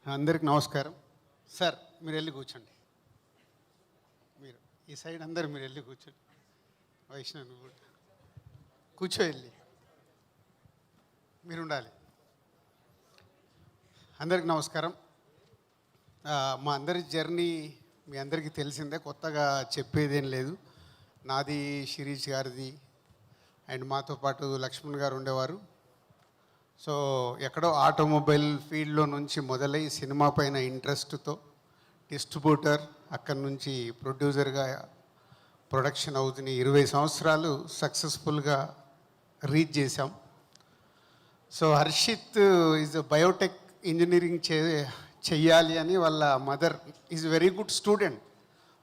అందరికి నమస్కారం. సార్ మీరు వెళ్ళి కూర్చోండి. మీరు ఈ సైడ్ అందరు మీరు వెళ్ళి కూర్చోండి. వైష్ణవ్ నువ్వు కూడా కూర్చో, వెళ్ళి మీరు ఉండాలి. అందరికి నమస్కారం. మా అందరి జర్నీ మీ అందరికీ తెలిసిందే, కొత్తగా చెప్పేదేం లేదు. నాది, శిరీష్ గారిది అండ్ మాతో పాటు లక్ష్మణ్ గారు ఉండేవారు. సో ఎక్కడో ఆటోమొబైల్ ఫీల్డ్లో నుంచి మొదలై సినిమా పైన ఇంట్రెస్ట్తో డిస్ట్రిబ్యూటర్, అక్కడి నుంచి ప్రొడ్యూసర్గా ప్రొడక్షన్ అవుతున్న 20 సంవత్సరాలు సక్సెస్ఫుల్గా రీచ్ చేశాం. So Harshit is biotech engineering చెయ్యాలి అని వాళ్ళ mother is very good student,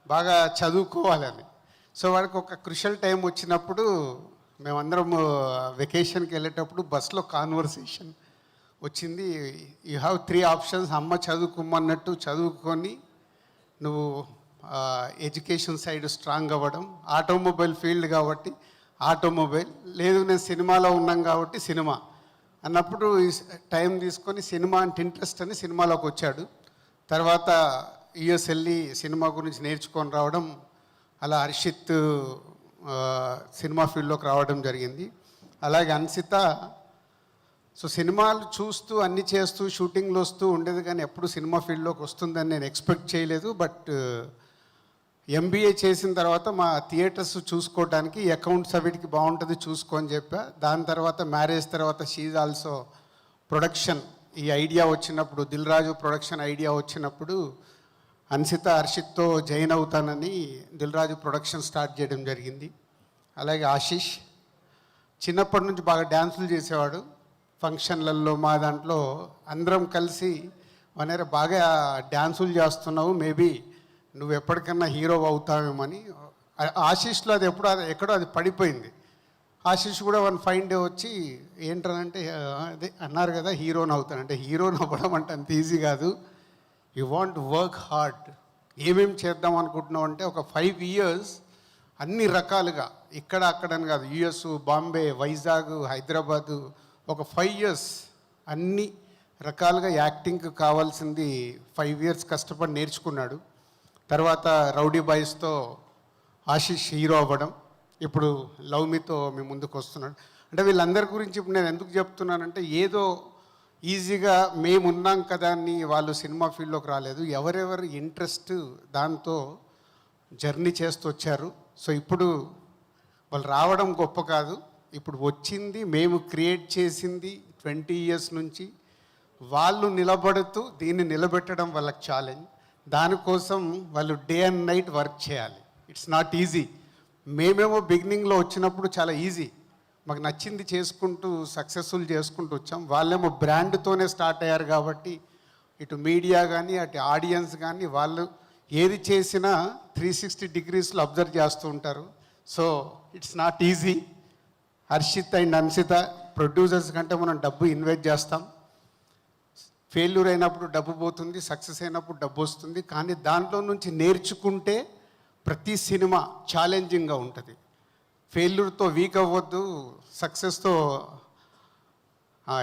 బాగా చదువుకోవాలని. సో వాడికి ఒక క్రుషియల్ టైం వచ్చినప్పుడు మేమందరం వెకేషన్కి వెళ్ళేటప్పుడు బస్లో కాన్వర్సేషన్ వచ్చింది. You have 3 options. అమ్మ చదువుకోమన్నట్టు చదువుకొని నువ్వు ఎడ్యుకేషన్ సైడ్ స్ట్రాంగ్ అవ్వడం, ఆటోమొబైల్ ఫీల్డ్ కాబట్టి ఆటోమొబైల్, లేదు నేను సినిమాలో ఉన్నాం కాబట్టి సినిమా అన్నప్పుడు టైం తీసుకొని సినిమా అంటే ఇంట్రెస్ట్ అని సినిమాలోకి వచ్చాడు. తర్వాత యుఎస్ వెళ్ళి సినిమా గురించి నేర్చుకొని రావడం, అలా హర్షిత్ సినిమా ఫీల్డ్లోకి రావడం జరిగింది. అలాగే అన్సిత సో సినిమాలు చూస్తూ అన్నీ చేస్తూ షూటింగ్లు వస్తూ ఉండేది, కానీ ఎప్పుడు సినిమా ఫీల్డ్లోకి వస్తుందని నేను ఎక్స్పెక్ట్ చేయలేదు. బట్ ఎంబీఏ చేసిన తర్వాత మా థియేటర్స్ చూసుకోవడానికి అకౌంట్స్ అవిటికి బాగుంటుంది చూసుకో అని చెప్పా. దాని తర్వాత మ్యారేజ్ తర్వాత షీజ్ ఆల్సో ప్రొడక్షన్, ఈ ఐడియా వచ్చినప్పుడు దిల్ రాజు ప్రొడక్షన్ ఐడియా వచ్చినప్పుడు అన్సిత హర్షిత్తో జాయిన్ అవుతానని దిల్ రాజు ప్రొడక్షన్ స్టార్ట్ చేయడం జరిగింది. అలాగే ఆశీష్ చిన్నప్పటి నుంచి బాగా డ్యాన్సులు చేసేవాడు. ఫంక్షన్లలో మా దాంట్లో అందరం కలిసి వనేర బాగా డ్యాన్సులు చేస్తున్నావు, మేబీ నువ్వు ఎప్పటికన్నా హీరో అవుతావేమని. ఆశీష్లో అది ఎక్కడో అది పడిపోయింది. ఆశీష్ కూడా వన్ ఫైన్ డే వచ్చి ఏంటనంటే అదే అన్నారు కదా హీరోని అవుతానంటే, హీరోని అవ్వడం అంటే అంత ఈజీ కాదు, యూ వాంట్ వర్క్ హార్డ్. ఏమేమి చేద్దాం అనుకుంటున్నావు అంటే ఒక 5 years అన్ని రకాలుగా ఇక్కడ అక్కడని కాదు, యుఎస్, బాంబే, వైజాగ్, హైదరాబాదు, ఒక 5 years అన్ని రకాలుగా యాక్టింగ్కి కావాల్సింది 5 years కష్టపడి నేర్చుకున్నాడు. తర్వాత రౌడీ బాయ్స్తో ఆశీష్ హీరో అవ్వడం, ఇప్పుడు లవ్ మీతో మీ ముందుకు వస్తున్నాడు. అంటే వీళ్ళందరి గురించి ఇప్పుడు నేను ఎందుకు చెప్తున్నానంటే, ఏదో ఈజీగా మేమున్నాం కదా అని వాళ్ళు సినిమా ఫీల్డ్లోకి రాలేదు. ఎవరెవరు ఇంట్రెస్ట్ దాంతో జర్నీ చేస్తూ వచ్చారు. సో ఇప్పుడు వాళ్ళు రావడం గొప్ప కాదు, ఇప్పుడు వచ్చింది మేము క్రియేట్ చేసింది 20 years నుంచి వాళ్ళు నిలబడుతూ దీన్ని నిలబెట్టడం వాళ్ళకి ఛాలెంజ్. దానికోసం వాళ్ళు డే అండ్ నైట్ వర్క్ చేయాలి. It's not easy. మేమేమో బిగినింగ్లో వచ్చినప్పుడు చాలా ఈజీ, మాకు నచ్చింది చేసుకుంటూ సక్సెస్ఫుల్ చేసుకుంటూ వచ్చాం. వాళ్ళేమో బ్రాండ్తోనే స్టార్ట్ అయ్యారు కాబట్టి ఇటు మీడియా కానీ అటు ఆడియన్స్ కానీ వాళ్ళు ఏది చేసినా 360 degrees అబ్జర్వ్ చేస్తూ ఉంటారు. So it's not easy. Harshit and Ansitha producers కంటే మనం డబ్బు ఇన్వెస్ట్ చేస్తాం. ఫెయిల్యూర్ అయినప్పుడు డబ్బు పోతుంది, సక్సెస్ అయినప్పుడు డబ్బు వస్తుంది. కానీ దాంట్లో నుంచి నేర్చుకుంటే ప్రతి సినిమా ఛాలెంజింగ్గా ఉంటుంది. ఫెయిల్యూర్తో వీక్ అవ్వద్దు, సక్సెస్తో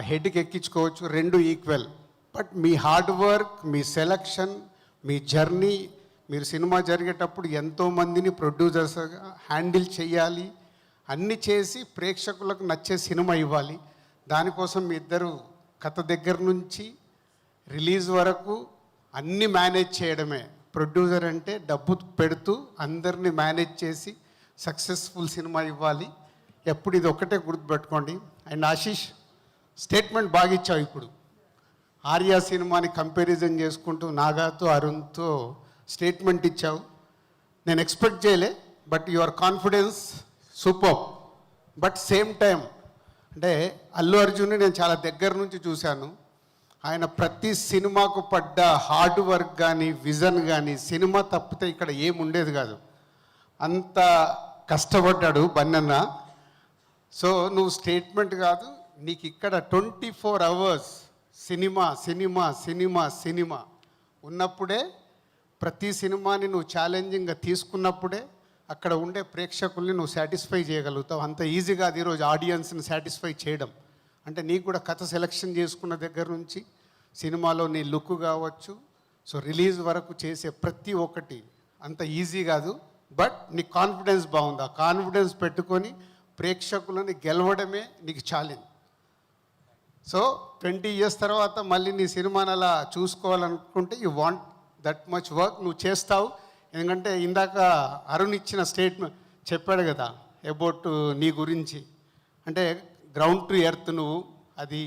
హెడ్కి ఎక్కించుకోవచ్చు, 2 equal. But me hard work, me selection, me journey, మీరు సినిమా జరిగేటప్పుడు ఎంతోమందిని ప్రొడ్యూసర్స్గా హ్యాండిల్ చేయాలి, అన్నీ చేసి ప్రేక్షకులకు నచ్చే సినిమా ఇవ్వాలి. దానికోసం మీ ఇద్దరు కథ దగ్గర నుంచి రిలీజ్ వరకు అన్నీ మేనేజ్ చేయడమే. ప్రొడ్యూసర్ అంటే డబ్బు పెడుతూ అందరినీ మేనేజ్ చేసి సక్సెస్ఫుల్ సినిమా ఇవ్వాలి. ఎప్పుడు ఇది ఒక్కటే గుర్తుపెట్టుకోండి. అండ్ ఆశీష్ స్టేట్మెంట్ బాగా ఇచ్చావు. ఇప్పుడు ఆర్యా సినిమాని కంపారిజన్ చేసుకుంటూ నాగాతో అరుణ్తో స్టేట్మెంట్ ఇచ్చావు. నేను ఎక్స్పెక్ట్ చేయలే, but your confidence super. But same time అంటే అల్లు అర్జున్ని నేను చాలా దగ్గర నుంచి చూశాను. ఆయన ప్రతి సినిమాకు పడ్డ హార్డ్ వర్క్ కానీ విజన్ కానీ, సినిమా తప్పితే ఇక్కడ ఏముండేది కాదు, అంత కష్టపడ్డాడు బన్నన్న. సో నువ్వు స్టేట్మెంట్ కాదు, నీకు ఇక్కడ 24 hours cinema cinema cinema cinema ఉన్నప్పుడే, ప్రతి సినిమాని నువ్వు ఛాలెంజింగ్గా తీసుకున్నప్పుడే అక్కడ ఉండే ప్రేక్షకుల్ని నువ్వు సాటిస్ఫై చేయగలుగుతావు. అంత ఈజీగా అది ఈరోజు ఆడియన్స్ని సాటిస్ఫై చేయడం అంటే నీకు కూడా కథ సెలెక్షన్ చేసుకున్న దగ్గర నుంచి సినిమాలో నీ లుక్ కావచ్చు, సో రిలీజ్ వరకు చేసే ప్రతి ఒక్కటి అంత ఈజీ కాదు. బట్ నీ కాన్ఫిడెన్స్ బాగుంది. ఆ కాన్ఫిడెన్స్ పెట్టుకొని ప్రేక్షకులని గెలవడమే నీకు ఛాలెంజ్. సో 20 years తర్వాత మళ్ళీ నీ సినిమాని అలా చూసుకోవాలనుకుంటే you want that much work. నువ్వు చేస్తావు. ఎందుకంటే ఇందాక అరుణ్ ఇచ్చిన స్టేట్మెంట్ చెప్పాడు కదా అబౌట్ నీ గురించి. అంటే గ్రౌండ్ టు ఎర్త్ నువ్వు, అది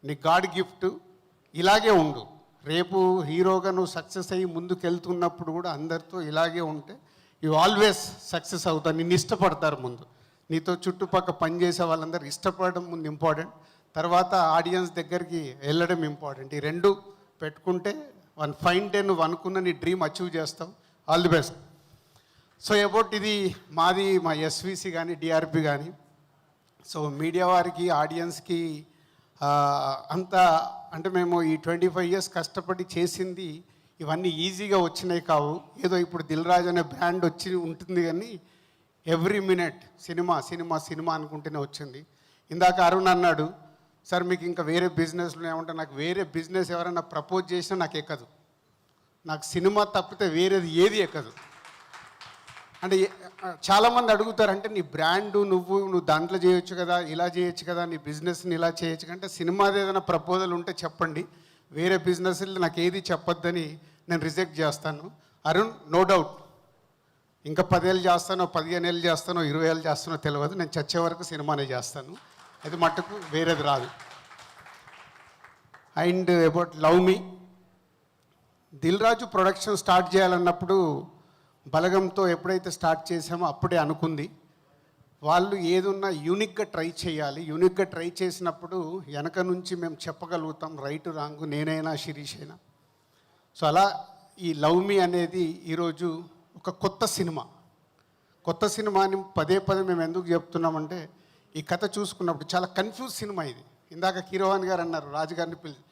నీ గాడ్ గిఫ్ట్. ఇలాగే ఉండు. రేపు హీరోగా నువ్వు సక్సెస్ అయ్యి ముందుకు వెళ్తున్నప్పుడు కూడా అందరితో ఇలాగే ఉంటే యు ఆల్వేస్ సక్సెస్ అవుతావు. నిన్ను ఇష్టపడతారు ముందు. నీతో చుట్టుపక్కల పనిచేసే వాళ్ళందరూ ఇష్టపడడం ముందు ఇంపార్టెంట్, తర్వాత ఆడియన్స్ దగ్గరికి వెళ్ళడం ఇంపార్టెంట్. ఈ రెండు పెట్టుకుంటే వన్ ఫైన్ డే నువ్వు అనుకున్న నీ డ్రీమ్ అచీవ్ చేస్తావు. All the best. So about ఇది మాది మా ఎస్విసి కానీ డిఆర్పి కానీ, సో మీడియా వారికి ఆడియన్స్కి అంతా అంటే మేము ఈ 25 years కష్టపడి చేసింది ఇవన్నీ ఈజీగా వచ్చినాయి కావు. ఏదో ఇప్పుడు దిల్ రాజు అనే బ్రాండ్ వచ్చి ఉంటుంది, కానీ every minute cinema cinema cinema అనుకుంటూనే వచ్చింది. ఇందాక అరుణ్ అన్నాడు, సార్ మీకు ఇంకా వేరే బిజినెస్లు ఏమంటే, నాకు వేరే బిజినెస్ ఎవరైనా ప్రపోజ్ చేసినా నాకు ఎక్కదు. నాకు సినిమా తప్పితే వేరేది ఏది ఎక్కదు. అంటే చాలామంది అడుగుతారు, అంటే నీ బ్రాండు నువ్వు దాంట్లో చేయొచ్చు కదా, ఇలా చేయొచ్చు కదా, నీ బిజినెస్ని ఇలా చేయొచ్చు. అంటే సినిమాది ఏదైనా ప్రపోజల్ ఉంటే చెప్పండి, వేరే బిజినెస్లు నాకు ఏది చెప్పొద్దని నేను రిజెక్ట్ చేస్తాను. అరుణ్, నో డౌట్ ఇంకా 10 ఏళ్ళు చేస్తానో 15 ఏళ్ళు చేస్తానో 20 ఏళ్ళు చేస్తానో తెలియదు, నేను చచ్చే వరకు సినిమానే చేస్తాను. అది మట్టుకు వేరేది రాదు. And about Love Me, Dil Raju production start చేయాలన్నప్పుడు బలగంతో ఎప్పుడైతే స్టార్ట్ చేసామో అప్పుడే అనుకుంది, వాళ్ళు ఏదున్నా యూనిక్గా ట్రై చేయాలి. యూనిక్గా ట్రై చేసినప్పుడు వెనక నుంచి మేము చెప్పగలుగుతాం రైట్ రాంగ్, నేనైనా శిరీష్ అయినా. సో అలా ఈ లవ్ మీ అనేది ఈరోజు ఒక కొత్త సినిమా. కొత్త సినిమాని పదే మేము ఎందుకు చెప్తున్నామంటే, ఈ కథ చూసుకున్నప్పుడు చాలా కన్ఫ్యూజ్ సినిమా ఇది. ఇందాక కీరవాణి గారు అన్నారు, రాజుగారిని పిలిచి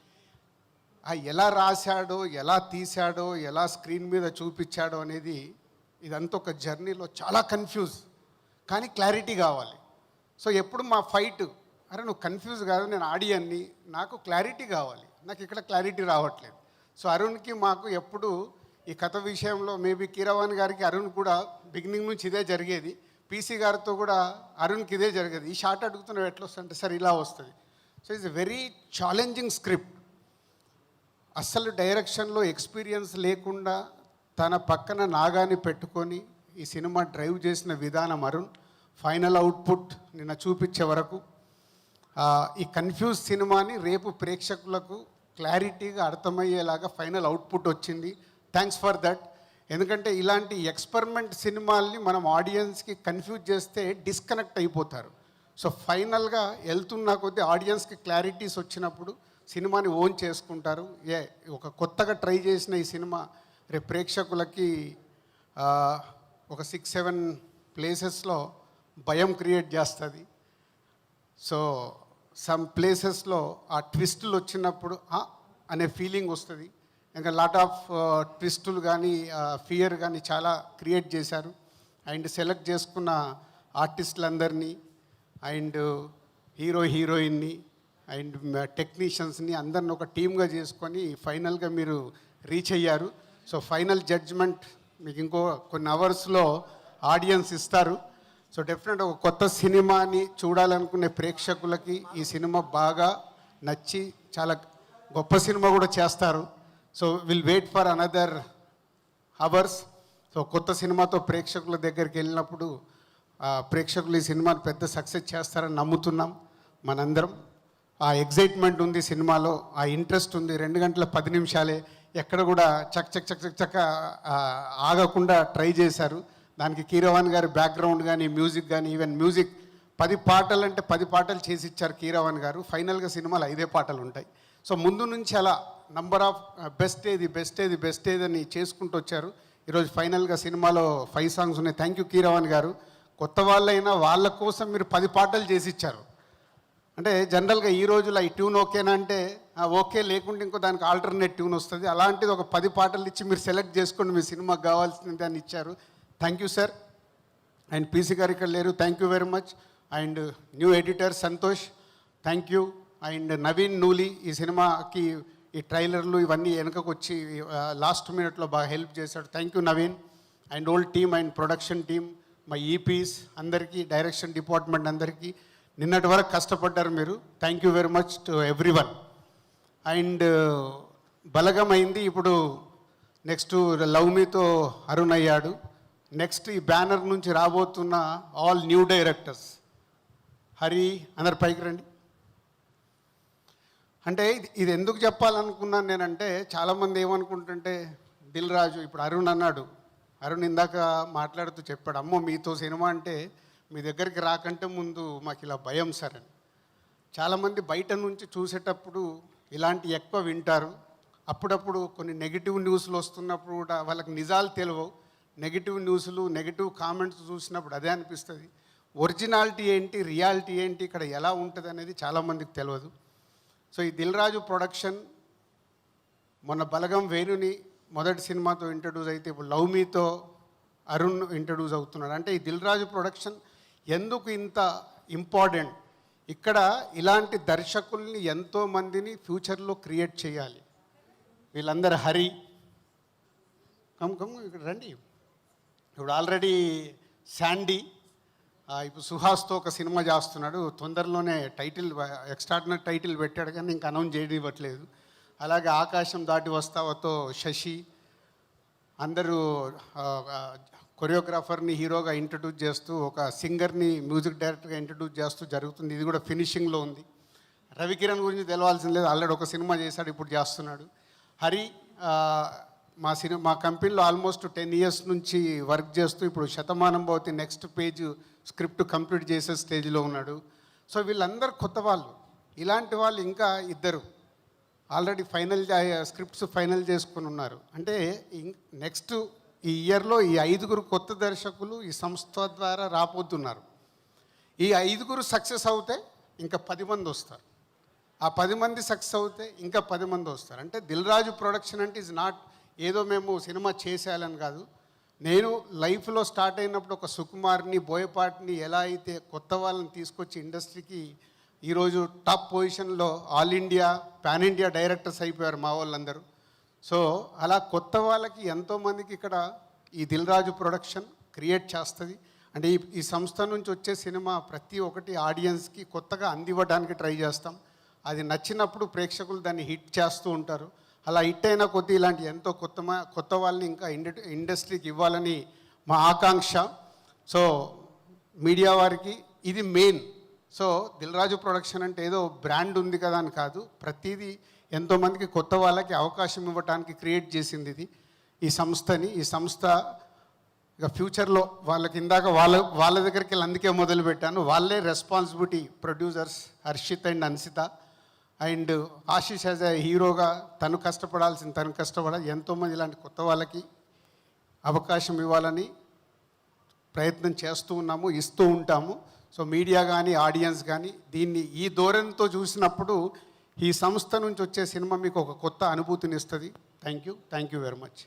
ఎలా రాశాడో, ఎలా తీశాడో, ఎలా స్క్రీన్ మీద చూపించాడో అనేది ఇదంతా ఒక జర్నీలో చాలా కన్ఫ్యూజ్, కానీ క్లారిటీ కావాలి. సో ఎప్పుడు మా ఫైట్, అరే నువ్వు కన్ఫ్యూజ్ కాదు, నేను ఆడియన్ని, నాకు క్లారిటీ కావాలి, నాకు ఇక్కడ క్లారిటీ రావట్లేదు. సో అరుణ్కి మాకు ఎప్పుడు ఈ కథ విషయంలో, మేబీ కీరవాణి గారికి అరుణ్ కూడా బిగినింగ్ నుంచి ఇదే జరిగేది, పీసీ గారితో కూడా అరుణ్కి ఇదే జరిగేది. ఈ షార్ట్ అడుగుతున్నావు ఎట్లా వస్తుందంటే, సార్ ఇలా వస్తుంది. So it's very challenging script. అస్సలు డైరెక్షన్లో ఎక్స్పీరియన్స్ లేకుండా తన పక్కన నాగాని పెట్టుకొని ఈ సినిమా డ్రైవ్ చేసిన విధానం అరుణ్. ఫైనల్ అవుట్పుట్ నిన్న చూపించే వరకు ఈ కన్ఫ్యూజ్ సినిమాని రేపు ప్రేక్షకులకు క్లారిటీగా అర్థమయ్యేలాగా ఫైనల్ అవుట్పుట్ వచ్చింది. Thanks for that. ఎందుకంటే ఇలాంటి ఎక్స్పెరిమెంట్ సినిమాల్ని మనం ఆడియన్స్కి కన్ఫ్యూజ్ చేస్తే డిస్కనెక్ట్ అయిపోతారు. సో ఫైనల్గా వెళ్తున్న కొద్దీ ఆడియన్స్కి క్లారిటీస్ వచ్చినప్పుడు సినిమాని ఓన్ చేసుకుంటారు. ఒక కొత్తగా ట్రై చేసిన ఈ సినిమా రేపు ప్రేక్షకులకి ఒక 6-7 ప్లేసెస్లో భయం క్రియేట్ చేస్తుంది. సో సమ్ ప్లేసెస్లో ఆ ట్విస్టులు వచ్చినప్పుడు అనే ఫీలింగ్ వస్తుంది. ఇంకా లాట్ ఆఫ్ ట్విస్టులు కానీ ఫియర్ కానీ చాలా క్రియేట్ చేశారు. అండ్ సెలెక్ట్ చేసుకున్న ఆర్టిస్టులందరినీ అండ్ హీరోయిన్ని అండ్ టెక్నీషియన్స్ని అందరిని ఒక టీమ్గా చేసుకొని ఫైనల్గా మీరు రీచ్ అయ్యారు. సో ఫైనల్ జడ్జ్మెంట్ మీకు ఇంకో కొన్ని అవర్స్లో ఆడియన్స్ ఇస్తారు. సో డెఫినెట్ ఒక కొత్త సినిమాని చూడాలనుకునే ప్రేక్షకులకి ఈ సినిమా బాగా నచ్చి చాలా గొప్ప సినిమా కూడా చేస్తారు. So will wait for another hours. So కొత్త సినిమాతో ప్రేక్షకుల దగ్గరికి వెళ్ళినప్పుడు ప్రేక్షకులు ఈ సినిమాని పెద్ద సక్సెస్ చేస్తారని నమ్ముతున్నాం మనందరం. ఆ ఎగ్జైట్మెంట్ ఉంది సినిమాలో, ఆ ఇంట్రెస్ట్ ఉంది. 2 గంటల 10 నిమిషాలే, ఎక్కడ కూడా చక్క ఆగకుండా ట్రై చేశారు. దానికి కీరవాణి గారి బ్యాక్గ్రౌండ్ కానీ మ్యూజిక్ కానీ, ఈవెన్ మ్యూజిక్ 10 పాటలు అంటే 10 పాటలు చేసి ఇచ్చారు కీరవాణి గారు. ఫైనల్గా సినిమాలో 5 పాటలు ఉంటాయి. సో ముందు నుంచి అలా నంబర్ ఆఫ్ బెస్ట్ ఏది అని చేసుకుంటూ వచ్చారు. ఈరోజు ఫైనల్గా సినిమాలో 5 సాంగ్స్ ఉన్నాయి. థ్యాంక్ యూ కీరవాణి గారు. కొత్త వాళ్ళైనా వాళ్ళ కోసం మీరు 10 పాటలు చేసి ఇచ్చారు. అంటే జనరల్గా ఈ రోజులో ఈ ట్యూన్ ఓకేనా అంటే ఓకే, లేకుంటే ఇంకో దానికి ఆల్టర్నేట్ ట్యూన్ వస్తుంది. అలాంటిది ఒక 10 పాటలు ఇచ్చి మీరు సెలెక్ట్ చేసుకోండి, మీ సినిమాకి కావాల్సిన దాన్ని ఇచ్చారు. Thank you sir. And PC గారు ఇక్కడ లేరు, thank you very much. And new editor Santosh, thank you. And Naveen Nooli ఈ సినిమాకి ఈ ట్రైలర్లు ఇవన్నీ వెనకకు వచ్చి లాస్ట్ మినిట్లో బాగా హెల్ప్ చేశాడు. Thank you Naveen and old team and production team, my EPs అందరికీ, డైరెక్షన్ డిపార్ట్మెంట్ అందరికీ. నిన్నటి వరకు కష్టపడ్డారు మీరు. Thank you very much to everyone. And Balagam అయింది, ఇప్పుడు నెక్స్ట్ లవ్ మీతో అరుణ్ అయ్యాడు. నెక్స్ట్ ఈ బ్యానర్ నుంచి రాబోతున్న ఆల్ న్యూ డైరెక్టర్స్, హరి అందరు పైకి రండి. అంటే ఇది ఎందుకు చెప్పాలనుకున్నాను నేనంటే, చాలామంది ఏమనుకుంటుంటే దిల్ రాజు, ఇప్పుడు అరుణ్ అన్నాడు, అరుణ్ ఇందాక మాట్లాడుతూ చెప్పాడు, అమ్మో మీతో సినిమా అంటే మీ దగ్గరికి రాకంటే ముందు మాకు ఇలా భయం సార్ అని. చాలామంది బయట నుంచి చూసేటప్పుడు ఇలాంటి ఎక్కువ వింటారు. అప్పుడప్పుడు కొన్ని నెగిటివ్ న్యూస్లు వస్తున్నప్పుడు కూడా వాళ్ళకి నిజాలు తెలియవు. నెగిటివ్ న్యూస్లు, నెగిటివ్ కామెంట్స్ చూసినప్పుడు అదే అనిపిస్తుంది. ఒరిజినాలిటీ ఏంటి, రియాలిటీ ఏంటి, ఇక్కడ ఎలా ఉంటుంది అనేది చాలామందికి తెలియదు. సో ఈ దిల్ రాజు ప్రొడక్షన్ మొన్న బలగం వేణుని మొదటి సినిమాతో ఇంట్రడ్యూస్ అయితే ఇప్పుడు లవ్ మీతో అరుణ్ ఇంట్రడ్యూస్ అవుతున్నాడు. అంటే ఈ దిల్ రాజు ప్రొడక్షన్ ఎందుకు ఇంత ఇంపార్టెంట్, ఇక్కడ ఇలాంటి దర్శకుల్ని ఎంతోమందిని ఫ్యూచర్లో క్రియేట్ చేయాలి. వీళ్ళందరూ హరి కమ్ ఇక్కడ రండి. ఇప్పుడు ఆల్రెడీ శాండీ, ఇప్పుడు సుహాస్తో ఒక సినిమా చేస్తున్నాడు. తొందరలోనే టైటిల్, ఎక్స్ట్రాడినరీ టైటిల్ పెట్టాడు కానీ ఇంకా అనౌన్స్ చేయనివ్వట్లేదు. అలాగే ఆకాశం దాటి వస్తావతో శశి, అందరూ కొరియోగ్రాఫర్ని హీరోగా ఇంట్రడ్యూస్ చేస్తూ, ఒక సింగర్ని మ్యూజిక్ డైరెక్టర్గా ఇంట్రడ్యూస్ చేస్తూ జరుగుతుంది. ఇది కూడా ఫినిషింగ్లో ఉంది. రవికిరణ్ గురించి తెలవాల్సిన లేదు, ఆల్రెడీ ఒక సినిమా చేశాడు, ఇప్పుడు చేస్తున్నాడు. హరి మా కంపెనీలో ఆల్మోస్ట్ 10 years నుంచి వర్క్ చేస్తూ ఇప్పుడు Shatamanam Bhavati next page script complete చేసే స్టేజ్లో ఉన్నాడు. సో వీళ్ళందరూ కొత్త వాళ్ళు. ఇలాంటి వాళ్ళు ఇంకా ఇద్దరు ఆల్రెడీ స్క్రిప్ట్స్ ఫైనల్ చేసుకుని ఉన్నారు. అంటే నెక్స్ట్ ఈ ఇయర్లో ఈ 5 కొత్త దర్శకులు ఈ సంస్థ ద్వారా రాబోతున్నారు. ఈ 5 సక్సెస్ అవుతే ఇంకా 10 మంది వస్తారు. ఆ 10 మంది సక్సెస్ అవుతే ఇంకా 10 మంది వస్తారు. అంటే దిల్ రాజు ప్రొడక్షన్ అంటే ఈజ్ నాట్ ఏదో మేము సినిమా చేసేయాలని కాదు. నేను లైఫ్లో స్టార్ట్ అయినప్పుడు ఒక సుకుమార్ని, బోయపాటిని ఎలా అయితే కొత్త వాళ్ళని తీసుకొచ్చి ఇండస్ట్రీకి ఈరోజు టాప్ పొజిషన్లో all India, pan India directors అయిపోయారు మా వాళ్ళందరూ. సో అలా కొత్త వాళ్ళకి ఎంతోమందికి ఇక్కడ ఈ దిల్ రాజు ప్రొడక్షన్ క్రియేట్ చేస్తుంది. అంటే ఈ సంస్థ నుంచి వచ్చే సినిమా ప్రతి ఒక్కటి ఆడియన్స్కి కొత్తగా అందివ్వడానికి ట్రై చేస్తాం. అది నచ్చినప్పుడు ప్రేక్షకులు దాన్ని హిట్ చేస్తూ ఉంటారు. అలా హిట్ అయిన కొద్దీ ఇలాంటి ఎంతో కొత్త వాళ్ళని ఇంకా ఇండస్ట్రీకి ఇవ్వాలని మా ఆకాంక్ష. సో మీడియా వారికి ఇది main. So Dil Raju production అంటే ఏదో బ్రాండ్ ఉంది కదా అని కాదు, ప్రతిదీ ఎంతోమందికి కొత్త వాళ్ళకి అవకాశం ఇవ్వడానికి క్రియేట్ చేసింది ఇది ఈ సంస్థని. ఈ సంస్థ ఇక ఫ్యూచర్లో వాళ్ళకి ఇందాక వాళ్ళ దగ్గరికి వెళ్ళి అందుకే మొదలుపెట్టాను. వాళ్ళే responsibility producers Harshit and Ansitha. And Ashish as a హీరోగా తను కష్టపడాలి. ఎంతోమంది ఇలాంటి కొత్త వాళ్ళకి అవకాశం ఇవ్వాలని ప్రయత్నం చేస్తూ ఉన్నాము, ఇస్తూ ఉంటాము. సో మీడియా కానీ ఆడియన్స్ కానీ దీన్ని ఈ ధోరణితో చూసినప్పుడు ఈ సంస్థ నుంచి వచ్చే సినిమా మీకు ఒక కొత్త అనుభూతిని ఇస్తుంది. Thank you very much.